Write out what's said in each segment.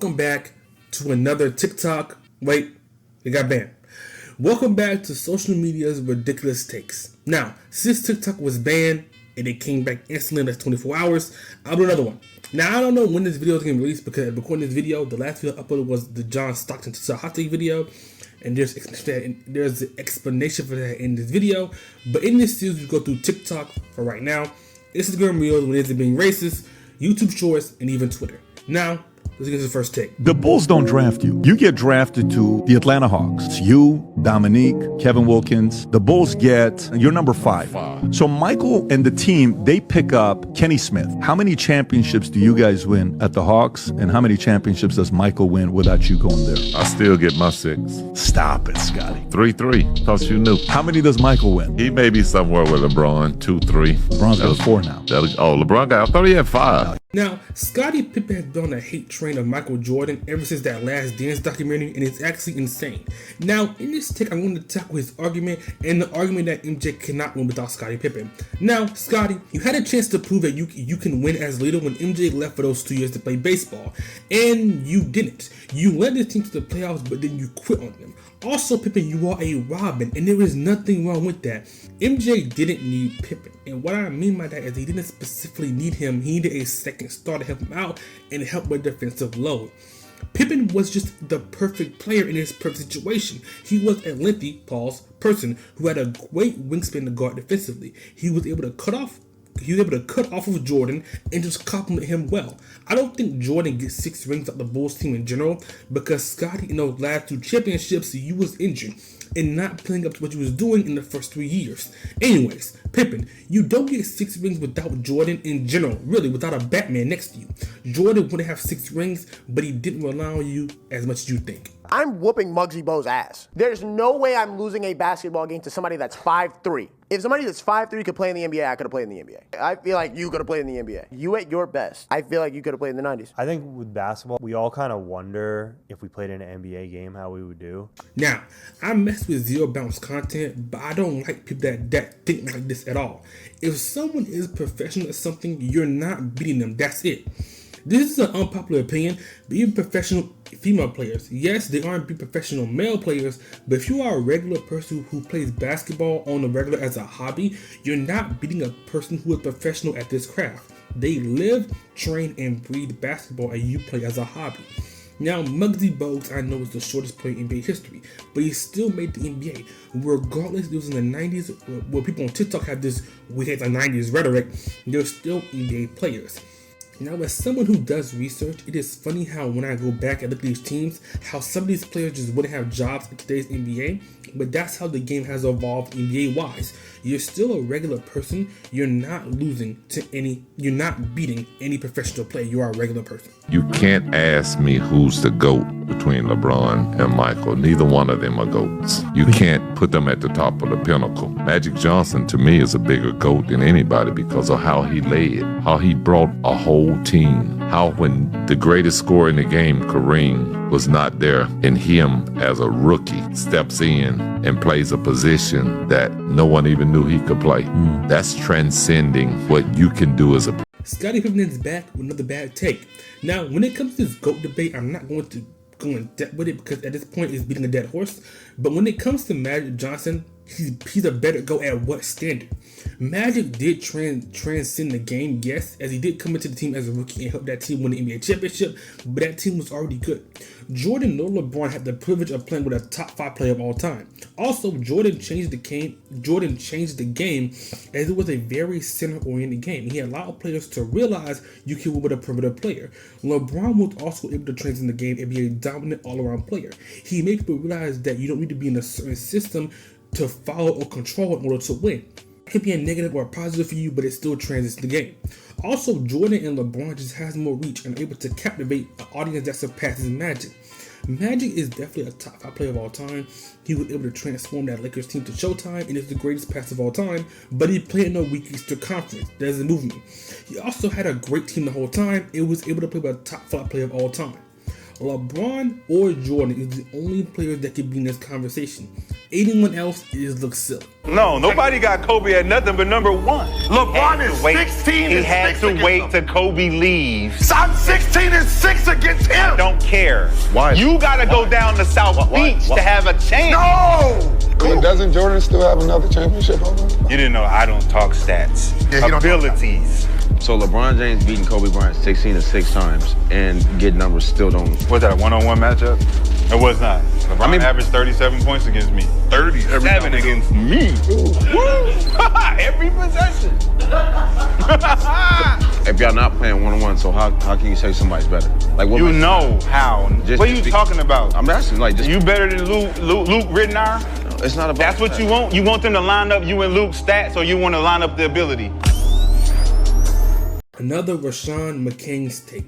Welcome back to another TikTok. Wait, it got banned. Welcome back to social media's ridiculous takes. Now, since TikTok was banned and it came back instantly in like 24 hours, I'll do another one. Now, I don't know when this video is getting released because recording this video, the last video I uploaded was the John Stockton to hot take video, and there's an explanation for that in this video. But in this series, we go through TikTok for right now, Instagram Reels when it's being racist, YouTube Shorts, and even Twitter. Now, let's get to the first take. The Bulls don't draft you. You get drafted to the Atlanta Hawks. It's you, Dominique, Kevin Wilkins. The Bulls get, you're number 5. So Michael and the team, they pick up Kenny Smith. How many championships do you guys win at the Hawks? And how many championships does Michael win without you going there? I still get my 6. Stop it, Scotty. 3-3. Thought you knew. How many does Michael win? He may be somewhere with LeBron. 2-3. LeBron's got 4 now. LeBron got, I thought he had 5. Now, Scottie Pippen has been on a hate train of Michael Jordan ever since that Last Dance documentary, and it's actually insane. Now, in this take, I'm going to tackle his argument and the argument that MJ cannot win without Scottie Pippen. Now, Scottie, you had a chance to prove that you can win as a leader when MJ left for those 2 years to play baseball, and you didn't. You led the team to the playoffs, but then you quit on them. Also, Pippen, you are a Robin, and there is nothing wrong with that. MJ didn't need Pippen, and what I mean by that is he didn't specifically need him. He needed a second star to help him out and help with defensive load. Pippen was just the perfect player in his perfect situation. He was a lengthy, person who had a great wingspan to guard defensively. He was able to cut off of Jordan and just compliment him well. I don't think Jordan gets 6 rings out the Bulls team in general because Scottie in those last 2 championships, you was injured and not playing up to what you was doing in the first 3 years. Anyways, Pippen, you don't get 6 rings without Jordan in general, really, without a Batman next to you. Jordan wouldn't have 6 rings, but he didn't rely on you as much as you think. I'm whooping Muggsy Bogues' ass. There's no way I'm losing a basketball game to somebody that's 5'3". If somebody that's 5'3" could play in the NBA, I could have played in the NBA. I feel like you could have played in the NBA. You at your best. I feel like you could have played in the 90s. I think with basketball, we all kind of wonder if we played in an NBA game, how we would do. Now, I mess with zero bounce content, but I don't like people that think like this at all. If someone is professional at something, you're not beating them. That's it. This is an unpopular opinion, but even professional female players, yes, they aren't professional male players, but if you are a regular person who plays basketball on the regular as a hobby, you're not beating a person who is professional at this craft. They live, train, and breathe basketball, and you play as a hobby. Now, Muggsy Bogues, I know, is the shortest player in NBA history, but he still made the NBA. Regardless, it was in the 90s, where people on TikTok have this we hate the 90s rhetoric, they're still NBA players. Now, as someone who does research, it is funny how when I go back and look at these teams, how some of these players just wouldn't have jobs in today's NBA, but that's how the game has evolved NBA-wise. You're still a regular person, you're not you're not beating any professional player, you are a regular person. You can't ask me who's the GOAT between LeBron and Michael. Neither one of them are GOATs. You can't put them at the top of the pinnacle. Magic Johnson, to me, is a bigger GOAT than anybody because of how he led, how he brought a whole team, how when the greatest scorer in the game, Kareem, was not there, and him as a rookie steps in and plays a position that no one even knew he could play. That's transcending what you can do as a Scottie Pippen is back with another bad take. Now, when it comes to this GOAT debate, I'm not going to go in depth with it because at this point it's beating a dead horse. But when it comes to Magic Johnson, he's a better GOAT at what standard? Magic did transcend the game, yes, as he did come into the team as a rookie and help that team win the NBA championship, but that team was already good. Jordan nor LeBron had the privilege of playing with a top 5 player of all time. Also, Jordan changed the game as it was a very center-oriented game. He allowed players to realize you can win with a perimeter player. LeBron was also able to transcend the game and be a dominant all-around player. He made people realize that you don't need to be in a certain system to follow or control in order to win. It can be a negative or a positive for you, but it still transits the game. Also, Jordan and LeBron just has more reach and are able to captivate an audience that surpasses Magic. Magic is definitely a top 5 player of all time. He was able to transform that Lakers team to Showtime and is the greatest passer of all time, but he played in a weak Eastern Conference. There's a movement. He also had a great team the whole time and was able to play with a top 5 player of all time. LeBron or Jordan is the only players that can be in this conversation. Anyone else looks silly. No, nobody got Kobe at nothing but number 1. LeBron is 16 He and 6 had to against wait him. till Kobe leaves. I'm 16 and 6 against him. Don't care. Why? You gotta go down to South Beach to have a chance. No. But doesn't Jordan still have another championship over him? You didn't know I don't talk stats. Yeah, he don't talk Abilities. So LeBron James beating Kobe Bryant 16 to 6 times and get numbers still don't. Was that a one-on-one matchup? It was not. LeBron averaged 37 points against me. 37 against me. Woo! Every possession. If y'all not playing 1-on-1, so how can you say somebody's better? Like what? You know how. Just What are you talking about? I'm asking, like, just You better than Luke Ridenour? it's not about. That's what you want? You want them to line up you and Luke's stats, or you want to line up the ability? Another Rashawn McCain's take.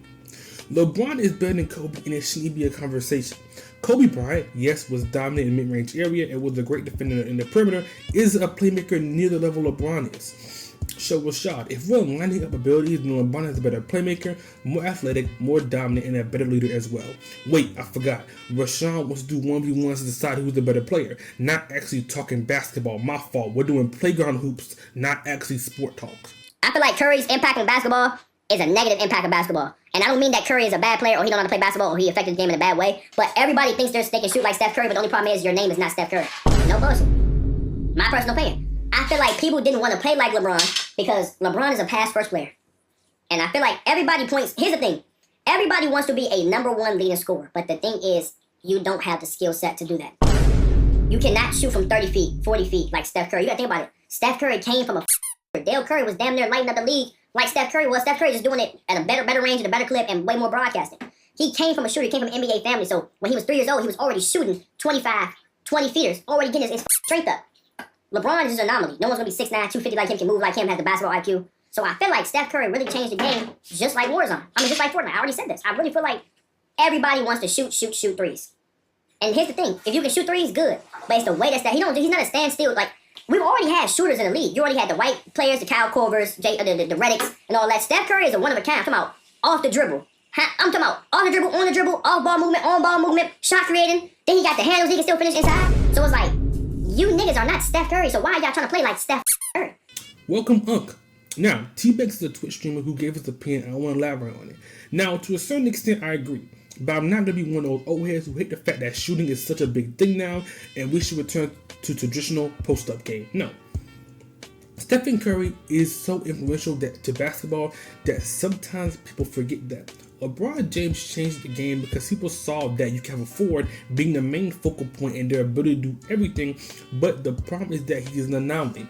LeBron is better than Kobe and it shouldn't be a conversation. Kobe Bryant, yes, was dominant in the mid-range area and was a great defender in the perimeter, is a playmaker near the level LeBron is. So Rashad, if we're lining up abilities, then LeBron is a better playmaker, more athletic, more dominant, and a better leader as well. Wait, I forgot. Rashawn wants to do 1v1s to decide who's the better player, not actually talking basketball. My fault. We're doing playground hoops, not actually sport talks. I feel like Curry's impact on basketball is a negative impact on basketball. And I don't mean that Curry is a bad player or he don't know how to play basketball or he affected the game in a bad way. But everybody thinks they can shoot like Steph Curry, but the only problem is your name is not Steph Curry. No bullshit. My personal opinion. I feel like people didn't want to play like LeBron because LeBron is a pass-first player. And I feel like everybody points... Here's the thing. Everybody wants to be a number 1 leading scorer. But the thing is, you don't have the skill set to do that. You cannot shoot from 30 feet, 40 feet like Steph Curry. You got to think about it. Steph Curry came from a... Dale Curry was damn near lighting up the league like Steph Curry was. Steph Curry just doing it at a better range and a better clip and way more broadcasting. He came from a shooter. He came from an NBA family. So when he was 3 years old, he was already shooting 25, 20 feeters, already getting his strength up. LeBron is just an anomaly. No one's going to be 6'9", 250 like him, can move like him, has the basketball IQ. So I feel like Steph Curry really changed the game just like Warzone. I mean, just like Fortnite. I already said this. I really feel like everybody wants to shoot threes. And here's the thing. If you can shoot threes, good. But it's the way that he's not a standstill. Like, we've already had shooters in the league. You already had the white players, the Kyle Korvers, the Reddicks, and all that. Steph Curry is a one of a kind. I'm talking about off the dribble. I'm talking about off the dribble, on the dribble, off ball movement, on ball movement, shot creating. Then he got the handles, he can still finish inside. So it's like, you niggas are not Steph Curry, so why are y'all trying to play like Steph Curry? Welcome, Unc. Now, T-Bex is a Twitch streamer who gave us an opinion. I want to elaborate on it. Now, to a certain extent, I agree. But I'm not going to be one of those old heads who hate the fact that shooting is such a big thing now and we should return to traditional post-up game. No. Stephen Curry is so influential to basketball that sometimes people forget that. LeBron James changed the game because people saw that you can have a forward being the main focal point and their ability to do everything, but the problem is that he is an anomaly.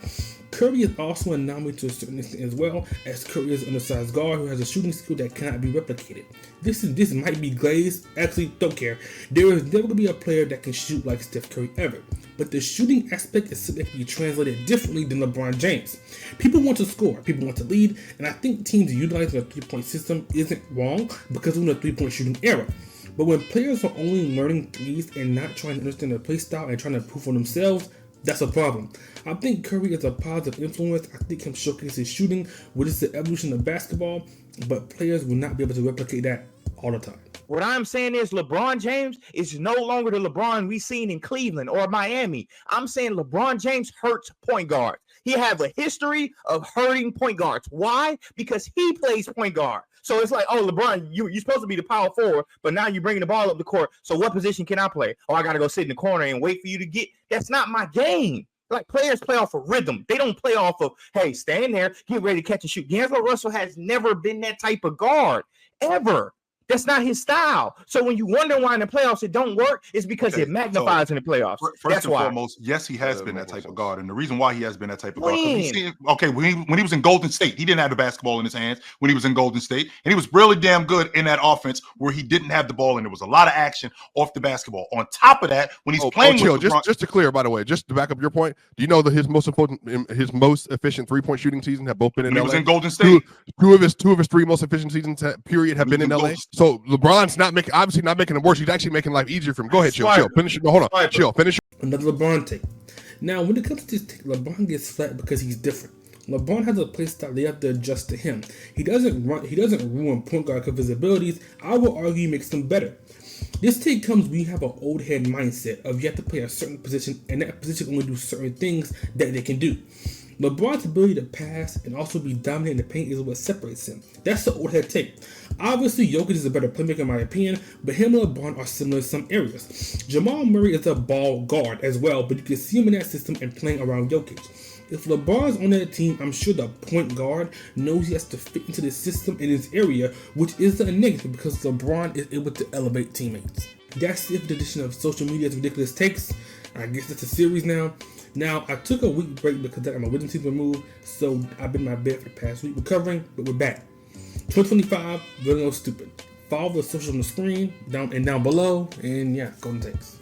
Curry is also an anomaly to a certain extent as well, as Curry is an undersized guard who has a shooting skill that cannot be replicated. This might be glazed, actually don't care. There is never going to be a player that can shoot like Steph Curry ever, but the shooting aspect is something that can be translated differently than LeBron James. People want to score, people want to lead, and I think teams utilizing a 3-point system isn't wrong because we're in a 3-point shooting era. But when players are only learning threes and not trying to understand their play style and trying to prove for themselves, that's a problem. I think Curry is a positive influence. I think him showcasing shooting, which is the evolution of basketball, but players will not be able to replicate that all the time. What I'm saying is LeBron James is no longer the LeBron we seen in Cleveland or Miami. I'm saying LeBron James hurts point guards. He have a history of hurting point guards. Why? Because he plays point guard. So it's like, oh, LeBron, you're supposed to be the power forward, but now you're bringing the ball up the court. So what position can I play? Oh, I got to go sit in the corner and wait for you to get. That's not my game. Like, players play off of rhythm. They don't play off of, hey, stand there, get ready to catch and shoot. D'Angelo Russell has never been that type of guard, ever. That's not his style. So when you wonder why in the playoffs it don't work, it's because it magnifies in the playoffs. First and foremost, yes, he has been that type of guard. And the reason why he has been that type of guard, when he was in Golden State, he didn't have the basketball in his hands when he was in Golden State. And he was really damn good in that offense where he didn't have the ball and there was a lot of action off the basketball. On top of that, when he's playing with LeBron, just to clear, by the way, just to back up your point, do you know that his most efficient 3-point shooting season have both been in LA? He was in Golden State. Two of his 3 most efficient seasons period have been in LA. So LeBron's obviously not making it worse. He's actually making life easier for him. Go ahead, chill. Finish it. No, hold on. Chill. Finish it. Another LeBron take. Now, when it comes to this take, LeBron gets flat because he's different. LeBron has a play style they have to adjust to him. He doesn't ruin point guard because of his abilities. I will argue he makes them better. This take comes when you have an old head mindset of you have to play a certain position and that position only do certain things that they can do. LeBron's ability to pass and also be dominant in the paint is what separates him. That's the old head take. Obviously, Jokic is a better playmaker in my opinion, but him and LeBron are similar in some areas. Jamal Murray is a ball guard as well, but you can see him in that system and playing around Jokic. If LeBron's on that team, I'm sure the point guard knows he has to fit into the system in his area, which is a negative because LeBron is able to elevate teammates. That's the edition of social media's ridiculous takes. I guess that's a series now. Now, I took a week break because I got my wisdom teeth removed, so I've been in my bed for the past week recovering, but we're back. 2025, really no stupid. Follow the social on the screen, down below, and yeah, golden takes.